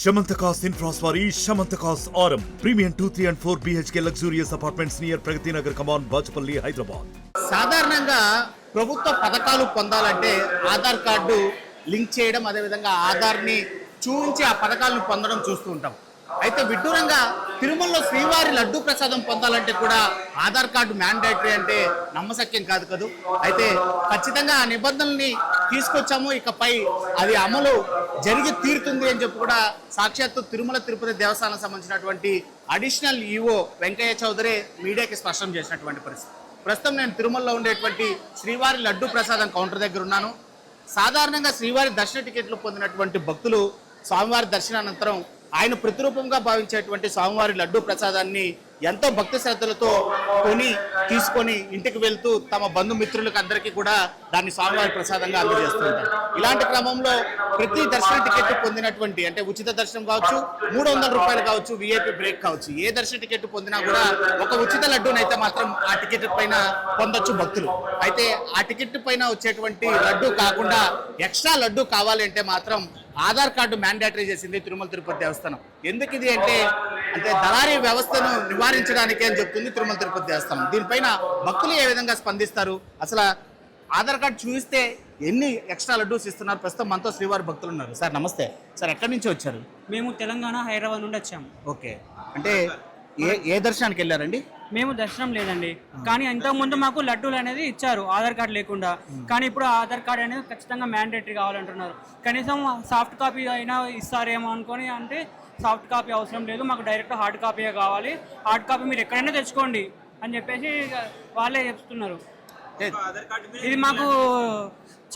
Shamantakas Infraswari, Shamantakas Aurum. Premium 2, 3 and 4 BHK luxurious apartments near Pragati Nagar, Kaman, Bachapalli, Hyderabad. సాధారణంగా ప్రభుత్వ పథకాలు పొందాలంటే Aadhaar card link చేయడం, అదేవిధంగా ఆధార్ని చూపించి ఆ పథకాలను పొందడం చూస్తూ ఉంటాం. అయితే విడ్డూరంగా తిరుమలలో శ్రీవారి లడ్డూ ప్రసాదం పొందాలంటే కూడా ఆధార్ కార్డు మ్యాండేటరీ అంటే నమ్మశక్యం కాదు కదూ. అయితే ఖచ్చితంగా ఆ నిబంధనల్ని తీసుకొచ్చాము, ఇకపై అది అమలు జరిగి తీరుతుంది అని చెప్పి కూడా సాక్షాత్తు తిరుమల తిరుపతి దేవస్థానం సంబంధించినటువంటి అడిషనల్ ఈఓ వెంకయ్య చౌదరి మీడియాకి స్పష్టం చేసినటువంటి పరిస్థితి. ప్రస్తుతం నేను తిరుమలలో ఉండేటువంటి శ్రీవారి లడ్డూ ప్రసాదం కౌంటర్ దగ్గర ఉన్నాను. సాధారణంగా శ్రీవారి దర్శన టికెట్లు పొందినటువంటి భక్తులు స్వామివారి దర్శనానంతరం ఆయన ప్రతిరూపంగా భావించేటువంటి స్వామివారి లడ్డూ ప్రసాదాన్ని ఎంతో భక్తి శ్రద్ధలతో తీసుకొని ఇంటికి వెళ్తూ తమ బంధుమిత్రులకు అందరికీ కూడా దాన్ని స్వామివారి ప్రసాదంగా అందజేస్తుంటారు. ఇలాంటి క్రమంలో ప్రతి దర్శన టికెట్ పొందినటువంటి, అంటే ఉచిత దర్శనం కావచ్చు, 300 రూపాయలు కావచ్చు, విఐపి బ్రేక్ కావచ్చు, ఏ దర్శన టికెట్ పొందినా కూడా ఒక ఉచిత లడ్డూనైతే మాత్రం ఆ టికెట్ పైన పొందొచ్చు భక్తులు. అయితే ఆ టికెట్ పైన వచ్చేటువంటి లడ్డూ కాకుండా ఎక్స్ట్రా లడ్డూ కావాలి అంటే మాత్రం ఆధార్ కార్డు మ్యాండేటరీ చేసింది తిరుమల తిరుపతి దేవస్థానం. ఎందుకు ఇది అంటే దళారీ వ్యవస్థను నివారించడానికి అని చెప్తుంది తిరుమల తిరుపతి దేవస్థానం. దీనిపైన భక్తులు ఏ విధంగా స్పందిస్తారు, అసలు ఆధార్ కార్డు చూపిస్తే ఎన్ని ఎక్స్ట్రా లడ్డూస్ ఇస్తున్నారు? ప్రస్తుతం మనతో శ్రీవారి భక్తులు ఉన్నారు. సార్ నమస్తే. సార్ ఎక్కడి నుంచి వచ్చారు? మేము తెలంగాణ హైదరాబాద్ నుండి వచ్చాము. ఓకే, అంటే ఏ దర్శనానికి వెళ్ళారండి? మేము దర్శనం లేదండి, కానీ ఇంతకుముందు మాకు లడ్డూలు అనేది ఇచ్చారు ఆధార్ కార్డు లేకుండా. కానీ ఇప్పుడు ఆధార్ కార్డు అనేది ఖచ్చితంగా మ్యాండేటరీ కావాలంటున్నారు. కనీసం సాఫ్ట్ కాపీ అయినా ఇస్తారేమో అనుకొని, అంటే సాఫ్ట్ కాపీ అవసరం లేదు, మాకు డైరెక్ట్ హార్డ్ కాపీయే కావాలి, హార్డ్ కాపీ మీరు ఎక్కడైనా తెచ్చుకోండి అని చెప్పేసి వాళ్ళే చెప్తున్నారు. ఇది మాకు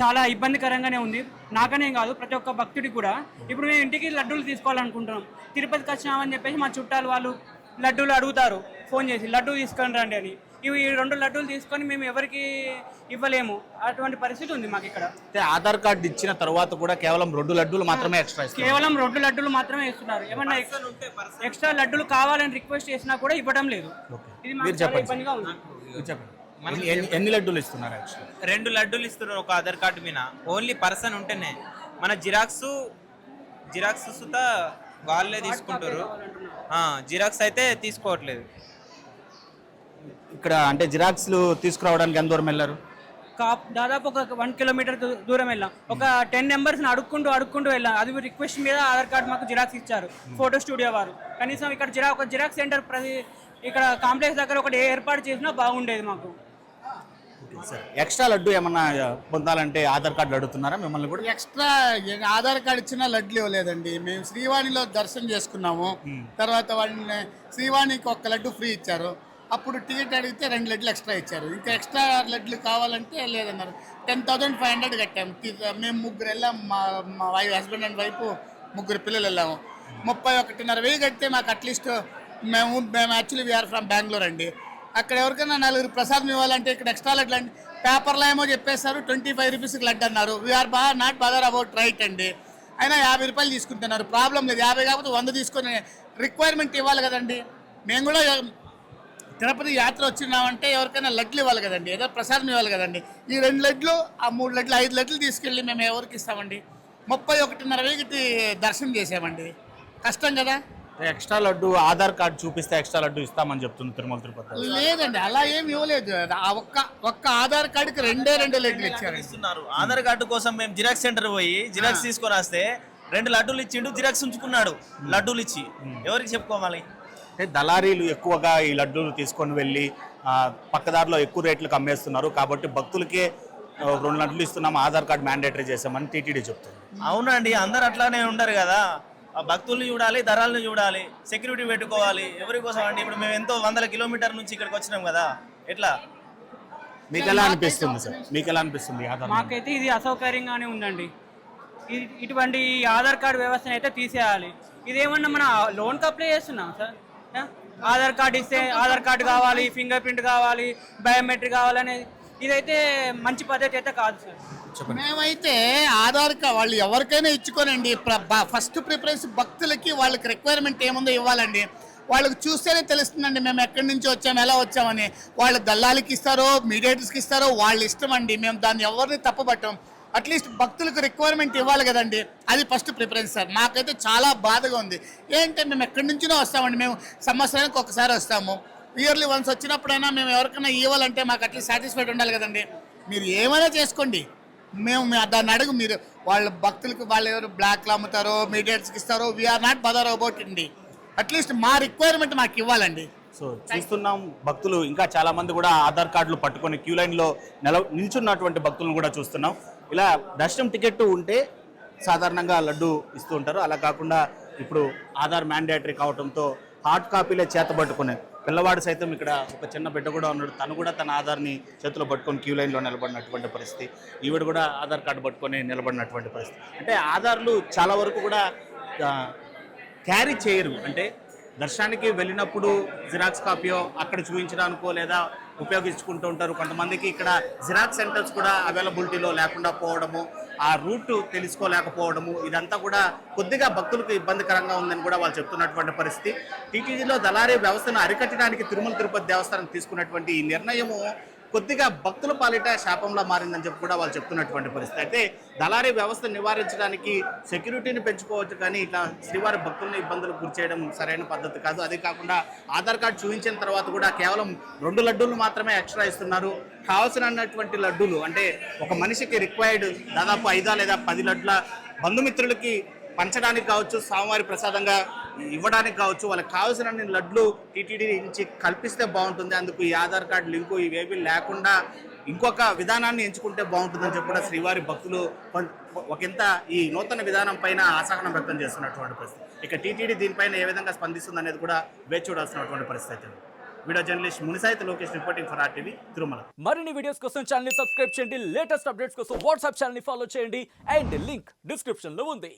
చాలా ఇబ్బందికరంగానే ఉంది, నాకనే కాదు ప్రతి ఒక్క భక్తుడికి కూడా. ఇప్పుడు మేము ఇంటికి లడ్డూలు తీసుకోవాలనుకుంటున్నాం, తిరుపతికి వచ్చినామని చెప్పేసి మా చుట్టాలు వాళ్ళు లడ్డూలు అడుగుతారు ఫోన్ చేసి, లడ్డూ తీసుకొని రండి అని. ఇవి 2 లడ్డూలు తీసుకొని మేము ఎవరికి ఇవ్వలేము, అటువంటి పరిస్థితి ఉంది మాకు ఇక్కడ. ఆధార్ కార్డు ఇచ్చిన తర్వాత కూడా కేవలం 2 లడ్డూలు మాత్రమే ఎక్స్ట్రా, కేవలం 2 లడ్డూలు మాత్రమే ఇస్తున్నారు. ఏమన్నా ఎక్స్ట్రా లడ్డూలు కావాలని రిక్వెస్ట్ చేసినా కూడా ఇవ్వడం లేదు. ఇది మాకు చాలా ఇబ్బందిగా ఉంది. ఎన్ని లడ్డూలు ఇస్తున్నారు? 2 లడ్డూలు ఇస్తున్నారు ఒక ఆధార్ కార్డు మీద. ఓన్లీ పర్సన్ ఉంటేనే, మన జిరాక్స్ సుత వాళ్ళే తీసుకుంటారు, జిరాక్స్ అయితే తీసుకోవట్లేదు. ఇక్కడ అంటే జిరాక్స్లు తీసుకురావడానికి ఎంత దూరం వెళ్ళారు? దాదాపు ఒక 1 కిలోమీటర్ దూరం వెళ్ళాం. ఒక 10 మెంబర్స్ని అడుక్కుంటూ వెళ్ళాం. అది రిక్వెస్ట్ మీద ఆధార్ కార్డు మాకు జిరాక్స్ ఇచ్చారు ఫోటో స్టూడియో వారు. కనీసం ఇక్కడ ఒక జిరాక్స్ సెంటర్ ఇక్కడ కాంప్లెక్స్ దగ్గర ఒకటి ఏర్పాటు చేసినా బాగుండేది మాకు. ఎక్స్ట్రా లడ్డు ఏమన్నా పొందాలంటే ఆధార్ కార్డు అడుగుతున్నారా మిమ్మల్ని కూడా? ఎక్స్ట్రా ఆధార్ కార్డు ఇచ్చినా లడ్లు ఇవ్వలేదండి. మేము శ్రీవాణిలో దర్శనం చేసుకున్నాము, తర్వాత వాళ్ళని శ్రీవాణికి 1 లడ్డు ఫ్రీ ఇచ్చారు. అప్పుడు టికెట్ అడిగితే 2 లడ్లు ఎక్స్ట్రా ఇచ్చారు. ఇంకా ఎక్స్ట్రా లడ్లు కావాలంటే లేదన్నారు. 10,500 కట్టాము. మేము 3 వెళ్ళాము, మా హస్బెండ్ అండ్ వైఫ్ 3 పిల్లలు వెళ్ళాము. 31,500 కడితే మాకు అట్లీస్ట్ మేము యాక్చువల్లీ వీఆర్ ఫ్రమ్ బెంగళూరు అండి. అక్కడ ఎవరికైనా 4 ప్రసాదం ఇవ్వాలంటే ఇక్కడ ఎక్స్ట్రా లడ్లు అండి పేపర్లో ఏమో చెప్పేస్తారు 25 రూపీస్కి లడ్డు అన్నారు. We are not bother about right అండి. అయినా 50 రూపాయలు తీసుకుంటున్నారు. ప్రాబ్లం లేదు, 50 కాకపోతే 100 తీసుకొని రిక్వైర్మెంట్ ఇవ్వాలి కదండి. మేము కూడా తిరుపతి యాత్ర వచ్చినామంటే ఎవరికైనా లడ్లు ఇవ్వాలి కదండి, ఏదో ప్రసాదం ఇవ్వాలి కదండి. ఈ 2 లడ్లు, ఆ 3 లడ్లు, 5 లడ్లు తీసుకెళ్ళి మేము ఎవరికి ఇస్తామండి? 31,500కి దర్శనం చేసామండి. కష్టం కదా. ఎక్స్ట్రా లడ్డు ఆధార్ కార్డు చూపిస్తే ఎక్స్ట్రా లడ్డు ఇస్తామని చెప్తుంది తిరుమల తిరుపతి. లేదండి, అలా ఏమి ఇవ్వలేదు. ఒక్క ఆధార్ కార్డుకి 2 లడ్లు ఇచ్చారు. ఆధార్ కార్డు కోసం మేము జిరాక్స్ సెంటర్ పోయి జిరాక్స్ తీసుకొని వస్తే 2 లడ్డూలు ఇచ్చిండు, జిరాక్స్ ఉంచుకున్నాడు. లడ్డూలు ఇచ్చి ఎవరికి చెప్పుకోవాలి? అంటే దళారీలు ఎక్కువగా ఈ లడ్డూలు తీసుకొని వెళ్ళి పక్కదారిలో ఎక్కువ రేట్లకు అమ్మేస్తున్నారు. కాబట్టి భక్తులకే 2 లడ్లు ఇస్తున్నాం, ఆధార్ కార్డు మ్యాండేటరీ చేసామని టీటీడీ చెప్తుంది. అవునండి, అందరు అట్లానే ఉండరు కదా. భక్తుల్ని చూడాలి, ధరలను చూడాలి, సెక్యూరిటీ పెట్టుకోవాలి. ఎవరి కోసం అండి? ఇప్పుడు మేము ఎంతో 100 కిలోమీటర్ నుంచి ఇక్కడికి వచ్చినాం కదా, ఎట్లా? మీకు ఎలా అనిపిస్తుంది సార్? మీకు ఎలా అనిపిస్తుంది? మాకైతే ఇది అసౌకర్యంగానే ఉందండి. ఇటువంటి ఆధార్ కార్డు వ్యవస్థను అయితే తీసేయాలి. ఇదేమన్నా మన లోన్కి అప్లై చేస్తున్నాం సార్? ఆధార్ కార్డు ఇస్తే ఆధార్ కార్డు కావాలి, ఫింగర్ ప్రింట్ కావాలి, బయోమెట్రిక్ కావాలనేది ఇదైతే మంచి పద్ధతి అయితే కాదు సార్. మేమైతే ఆధార్ కార్డు వాళ్ళు ఎవరికైనా ఇచ్చుకోనండి. ఫస్ట్ ప్రిఫరెన్స్ భక్తులకి, వాళ్ళకి రిక్వైర్మెంట్ ఏముందో ఇవ్వాలండి. వాళ్ళకి చూస్తేనే తెలుస్తుందండి మేము ఎక్కడి నుంచి వచ్చాము, ఎలా వచ్చామని. వాళ్ళు దళాలకి ఇస్తారో మీడియేటర్స్కి ఇస్తారో వాళ్ళ ఇష్టం అండి. మేము దాన్ని ఎవరిని తప్పబట్టాం. అట్లీస్ట్ భక్తులకు రిక్వైర్మెంట్ ఇవ్వాలి కదండి, అది ఫస్ట్ ప్రిఫరెన్స్ సార్. మాకైతే చాలా బాధగా ఉంది. ఏంటంటే మేము ఎక్కడి నుంచినో వస్తామండి, మేము సంవత్సరానికి ఒకసారి వస్తాము, ఇయర్లీ వన్స్ వచ్చినప్పుడైనా మేము ఎవరికైనా ఇవ్వాలంటే మాకు అట్లీస్ట్ సాటిస్ఫైడ్ ఉండాలి కదండి. మీరు ఏమైనా చేసుకోండి, మేము దాన్ని అడుగు. మీరు వాళ్ళ భక్తులకు వాళ్ళు ఎవరు బ్లాక్లో అమ్ముతారో మీడియట్స్కి ఇస్తారో, వీఆర్ నాట్ బదర్ అబౌట్ అండి. అట్లీస్ట్ మా రిక్వైర్మెంట్ మాకు ఇవ్వాలండి. సో చూస్తున్నాం భక్తులు ఇంకా చాలా మంది కూడా ఆధార్ కార్డులు పట్టుకొని క్యూ లైన్లో నిల్చున్నటువంటి భక్తులను కూడా చూస్తున్నాం. ఇలా దర్శనం టికెట్ ఉంటే సాధారణంగా లడ్డు ఇస్తూ ఉంటారు. అలా కాకుండా ఇప్పుడు ఆధార్ మ్యాండేటరీ కావడంతో హార్డ్ కాపీలే చేత పట్టుకునే పిల్లవాడు సైతం ఇక్కడ ఒక చిన్న బిడ్డ కూడా ఉన్నాడు. తను కూడా తన ఆధార్ని చేతిలో పట్టుకొని క్యూ లైన్లో నిలబడినటువంటి పరిస్థితి. ఈవిడ కూడా ఆధార్ కార్డు పట్టుకొని నిలబడినటువంటి పరిస్థితి. అంటే ఆధార్లు చాలా వరకు కూడా క్యారీ చేయరు. అంటే దర్శనానికి వెళ్ళినప్పుడు జిరాక్స్ కాపీయో అక్కడ చూపించడానికో లేదా ఉపయోగించుకుంటూ ఉంటారు. కొంతమందికి ఇక్కడ జిరాక్స్ సెంటర్స్ కూడా అవైలబిలిటీలో లేకుండా పోవడము, ఆ రూట్ తెలుసుకోలేకపోవడము, ఇదంతా కూడా కొద్దిగా భక్తులకు ఇబ్బందికరంగా ఉందని కూడా వాళ్ళు చెప్తున్నటువంటి పరిస్థితి. టీటీడీలో దళారీ వ్యవస్థను అరికట్టడానికి తిరుమల తిరుపతి దేవస్థానం తీసుకున్నటువంటి ఈ నిర్ణయము కొద్దిగా భక్తుల పాలిట శాపంలా మారిందని చెప్పి కూడా వాళ్ళు చెప్తున్నటువంటి పరిస్థితి. అయితే దళారీ వ్యవస్థ నివారించడానికి సెక్యూరిటీని పెంచుకోవచ్చు, కానీ ఇట్లా శ్రీవారి భక్తుల్ని ఇబ్బందులకు గురి చేయడం సరైన పద్ధతి కాదు. అదే కాకుండా ఆధార్ కార్డు చూపించిన తర్వాత కూడా కేవలం 2 లడ్డూలు మాత్రమే ఎక్స్ట్రా ఇస్తున్నారు. కావాల్సినటువంటి లడ్డూలు అంటే ఒక మనిషికి రిక్వైర్డ్ దాదాపు 5 లేదా 10 లడ్ల బంధుమిత్రులకి పంచడానికి కావచ్చు, స్వామివారి ప్రసాదంగా ఇవ్వడానికి కావచ్చు, వాళ్ళకి కావాల్సిన లడ్లు టీటీడీ నుంచి కల్పిస్తే బాగుంటుంది. అందుకు ఈ ఆధార్ కార్డు లింకు ఇవేవి లేకుండా ఇంకొక విధానాన్ని ఎంచుకుంటే బాగుంటుందని చెప్పి కూడా శ్రీవారి భక్తులు ఒకంత ఈ నూతన విధానం పైన అసహనం వ్యక్తం చేస్తున్నటువంటి పరిస్థితి. ఇక టీటీడీ దీనిపైన ఏ విధంగా స్పందిస్తుంది అనేది కూడా వేచి చూడాల్సినటువంటి పరిస్థితి. Video journalist Munisaith Lokesh reporting for RTV Tirumala. మరిన్ని వీడియోస్ కోసం ఛానల్ ని సబ్స్క్రైబ్ చేయండి, లేటెస్ట్ అప్డేట్స్ కోసం వాట్సాప్ ఛానల్ ని ఫాలో చేయండి అండ్ లింక్ డిస్క్రిప్షన్ లో ఉంది.